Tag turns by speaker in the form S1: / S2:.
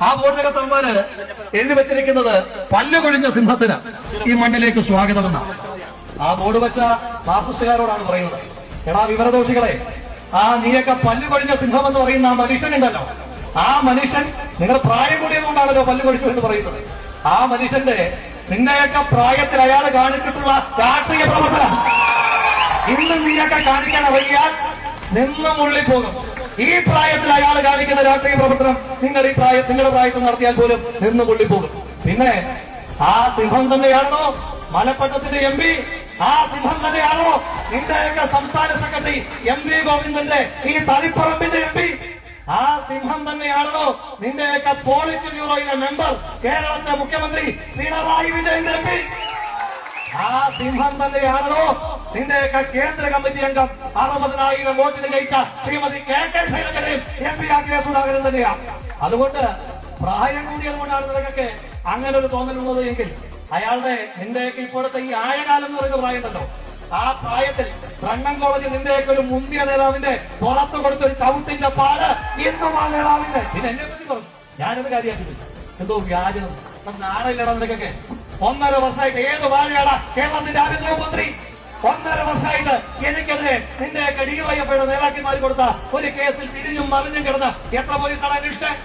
S1: ആ ബോർഡിനകത്തവന്മാര് എഴുതി വെച്ചിരിക്കുന്നത് പല്ല് കൊഴിഞ്ഞ സിംഹത്തിന് ഈ മണ്ണിലേക്ക് സ്വാഗതമെന്നാണ്. ആ ബോർഡ് വെച്ച മാർക്സിസ്റ്റുകാരോടാണ് പറയുന്നത്, എടാ വിവരദോഷികളെ, ആ നീയൊക്കെ പല്ല് കൊഴിഞ്ഞ സിംഹം എന്ന് പറയുന്ന ആ മനുഷ്യനുണ്ടല്ലോ, ആ മനുഷ്യൻ നിങ്ങൾ പ്രായം കൂടിയതുകൊണ്ടാണല്ലോ പല്ല് കൊഴിച്ചു എന്ന് പറയുന്നത്. ആ മനുഷ്യന്റെ നിന്നെയൊക്കെ പ്രായത്തിൽ അയാൾ കാണിച്ചിട്ടുള്ള രാഷ്ട്രീയ പ്രവർത്തനം ഇന്ന് നീയൊക്കെ കാണിക്കാൻ ഇറങ്ങിയാൽ നിന്ന് മുള്ളിപ്പോകും. ഈ പ്രായത്തിൽ അയാൾ കാണിക്കുന്ന രാഷ്ട്രീയ പ്രവർത്തനം നിങ്ങളുടെ പ്രായത്തിൽ നടത്തിയാൽ പോലും നിന്ന് മുള്ളിപ്പോകും. പിന്നെ ആ സിംഹം തന്നെയാണോ മലപ്പട്ടത്തിന്റെ MP? ആ സിംഹം തന്നെയാണോ നിന്റെയൊക്കെ സംസ്ഥാന സെക്രട്ടറി MP ഗോവിന്ദന്റെ ഈ തളിപ്പറമ്പിന്റെ MP? ആ സിംഹം തന്നെയാണോ നിന്റെയൊക്കെ പോളിറ്റ് ബ്യൂറോയിലെ മെമ്പർ കേരളത്തിലെ മുഖ്യമന്ത്രി പിണറായി വിജയന്റെ MP? ആ സിംഹം തന്നെയാണോ നിന്റെയൊക്കെ കേന്ദ്ര കമ്മിറ്റി അംഗം 60,000 വോട്ടിന് ജയിച്ച ശ്രീമതി KK ശൈലജയും MP ആക്കിയ സുധാകരൻ തന്നെയാണ്. അതുകൊണ്ട് പ്രായം കൂടിയതുകൊണ്ടാണ് നിനക്കൊക്കെ അങ്ങനെ ഒരു തോന്നലുള്ളത് എങ്കിൽ അയാളുടെ നിന്റെയൊക്കെ ഇപ്പോഴത്തെ ഈ ആയകാലം എന്ന് പറയുന്ന പ്രായമുണ്ടല്ലോ, ആ പ്രായത്തിൽ ബ്രണ്ണൻ കോളേജിൽ നിന്റെയൊക്കെ ഒരു മുന്തിയ നേതാവിന്റെ പുറത്ത് കൊടുത്തൊരു ചവിട്ടിന്റെ പാല് ഇന്നും ആ നേതാവിന്റെ. പിന്നെ എന്നെ പറ്റി പറഞ്ഞു, ഞാനത് കാര്യമാക്കിയില്ല. എന്തോ വ്യാജനം, നാടയില്ലടാ നിനക്കൊക്കെ. 1.5 വർഷമായിട്ട് ഏത് വാഴയാടാ കേരളത്തിന്റെ ആഭ്യന്തരമന്ത്രി? 1.5 വർഷമായിട്ട് എനിക്കെതിരെ നിന്റെയൊക്കെ DYFIയുടെ നേതാക്കന്മാർ കൊടുത്ത ഒരു കേസിൽ തിരിഞ്ഞും മറിഞ്ഞും കിടന്ന് എത്ര പോലീസാണ് അന്വേഷിച്ചത്?